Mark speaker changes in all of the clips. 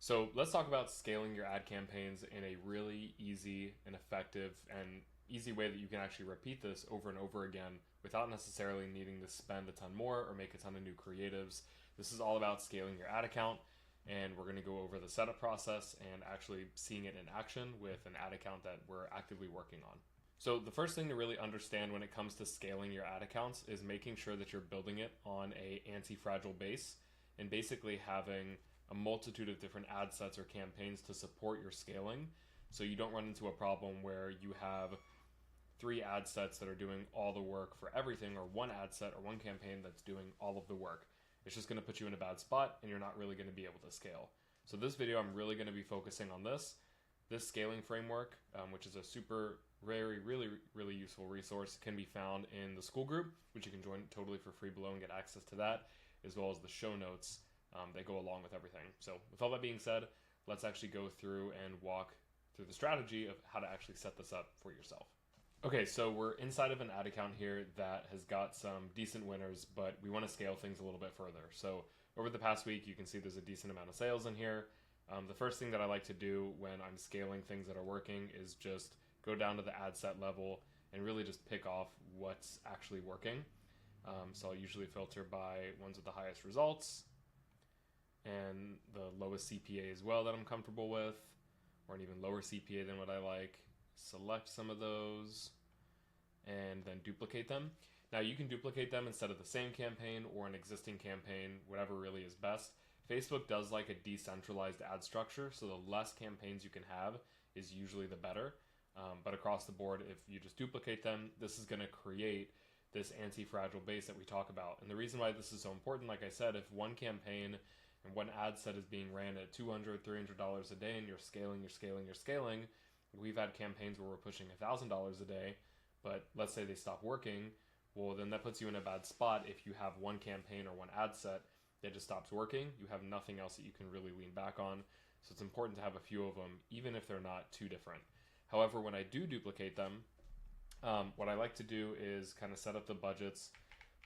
Speaker 1: So let's talk about scaling your ad campaigns in a really easy and effective and easy way that you can actually repeat this over and over again without necessarily needing to spend a ton more or make a ton of new creatives. This is all about scaling your ad account, and we're going to go over the setup process and actually seeing it in action with an ad account that we're actively working on. So the first thing to really understand when it comes to scaling your ad accounts is making sure that you're building it on a anti-fragile base and basically having a multitude of different ad sets or campaigns to support your scaling, so you don't run into a problem where you have three ad sets that are doing all the work for everything, or one ad set or one campaign that's doing all of the work. It's just going to put you in a bad spot and you're not really going to be able to scale. So this video, I'm really going to be focusing on this scaling framework, which is a super very really useful resource, can be found in the school group, which you can join totally for free below and get access to that, as well as the show notes that go along with everything. So with all that being said, let's actually go through and walk through the strategy of how to actually set this up for yourself. Okay, so we're inside of an ad account here that has got some decent winners, but we want to scale things a little bit further. So over the past week, you can see there's a decent amount of sales in here. The first thing that I like to do when I'm scaling things that are working is just go down to the ad set level and really just pick off what's actually working. So I'll usually filter by ones with the highest results and the lowest CPA as well that I'm comfortable with, or an even lower CPA than what I like. Select some of those and then duplicate them. Now you can duplicate them instead of the same campaign or an existing campaign, whatever really is best. Facebook does like a decentralized ad structure, so the less campaigns you can have is usually the better. But across the board, if you just duplicate them, this is going to create this anti-fragile base that we talk about. And the reason why this is so important, like I said, if one campaign and one ad set is being ran at $200, $300 a day and you're scaling, we've had campaigns where we're pushing $1,000 a day, but let's say they stop working, well, then that puts you in a bad spot. If you have one campaign or one ad set that just stops working, you have nothing else that you can really lean back on. So it's important to have a few of them, even if they're not too different. However, when I do duplicate them, what I like to do is kind of set up the budgets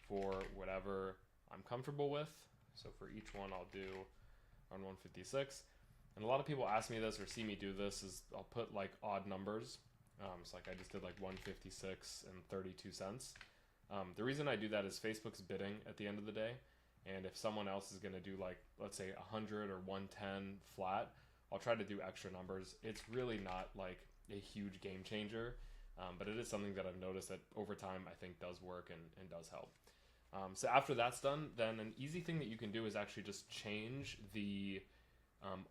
Speaker 1: for whatever I'm comfortable with. So for each one, I'll do around 156. And a lot of people ask me this or see me do this is I'll put like odd numbers. So like I just did like 156 and 32 cents. The reason I do that is Facebook's bidding at the end of the day. And if someone else is going to do like, let's say 100 or 110 flat, I'll try to do extra numbers. It's really not like a huge game changer, but it is something that I've noticed that over time I think does work and does help. So after that's done, then an easy thing that you can do is actually just change the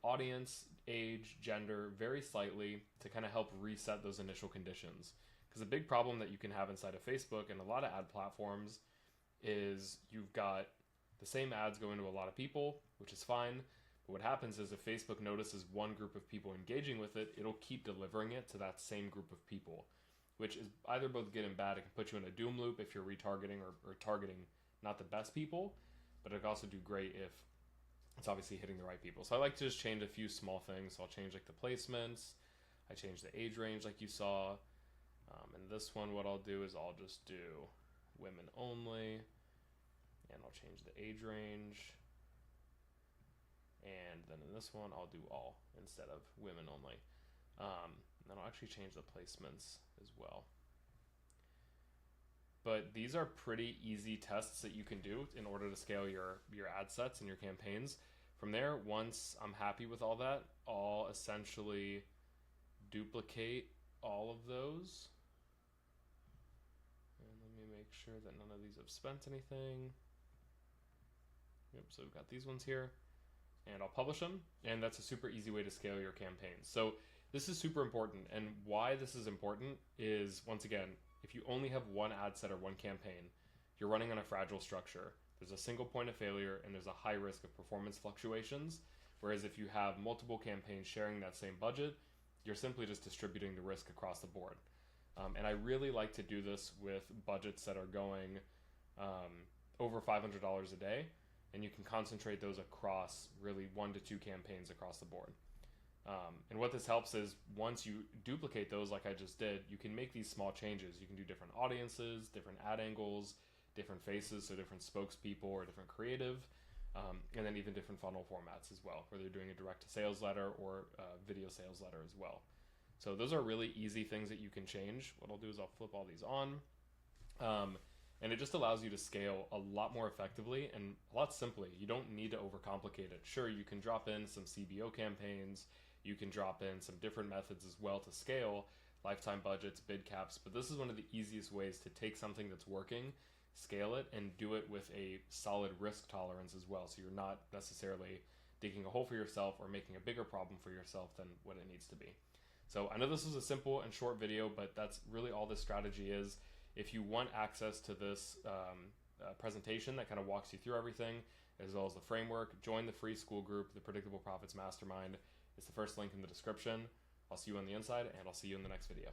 Speaker 1: audience, age, gender very slightly to kind of help reset those initial conditions. Because a big problem that you can have inside of Facebook and a lot of ad platforms is you've got the same ads going to a lot of people, which is fine. But what happens is if Facebook notices one group of people engaging with it, it'll keep delivering it to that same group of people, which is either both good and bad. It can put you in a doom loop if you're retargeting or targeting not the best people, but it can also do great if it's obviously hitting the right people. So I like to just change a few small things. So I'll change like the placements. I change the age range like you saw. And this one, what I'll do is I'll just do women only. And I'll change the age range. And then in this one, I'll do all instead of women only. And then I'll actually change the placements as well. But these are pretty easy tests that you can do in order to scale your ad sets and your campaigns. From there, once I'm happy with all that, I'll essentially duplicate all of those. And let me make sure that none of these have spent anything. Yep, so we've got these ones here. And I'll publish them. And that's a super easy way to scale your campaigns. So this is super important. And why this is important is, once again, if you only have one ad set or one campaign, you're running on a fragile structure. There's a single point of failure and there's a high risk of performance fluctuations. Whereas if you have multiple campaigns sharing that same budget, you're simply just distributing the risk across the board. And I really like to do this with budgets that are going over $500 a day. And you can concentrate those across really 1 to 2 campaigns across the board. And what this helps is once you duplicate those like I just did, you can make these small changes. You can do different audiences, different ad angles, different faces, so different spokespeople or different creative. and then even different funnel formats as well, whether you're doing a direct to sales letter or a video sales letter as well. So those are really easy things that you can change. What I'll do is I'll flip all these on. And it just allows you to scale a lot more effectively and a lot simply. You don't need to overcomplicate it. Sure, you can drop in some CBO campaigns, you can drop in some different methods as well to scale, lifetime budgets, bid caps, but this is one of the easiest ways to take something that's working, scale it, and do it with a solid risk tolerance as well. So you're not necessarily digging a hole for yourself or making a bigger problem for yourself than what it needs to be. So I know this was a simple and short video, but that's really all this strategy is. If you want access to this presentation that kind of walks you through everything, as well as the framework, join the free school group, the Predictable Profits Mastermind. It's the first link in the description. I'll see you on the inside, and I'll see you in the next video.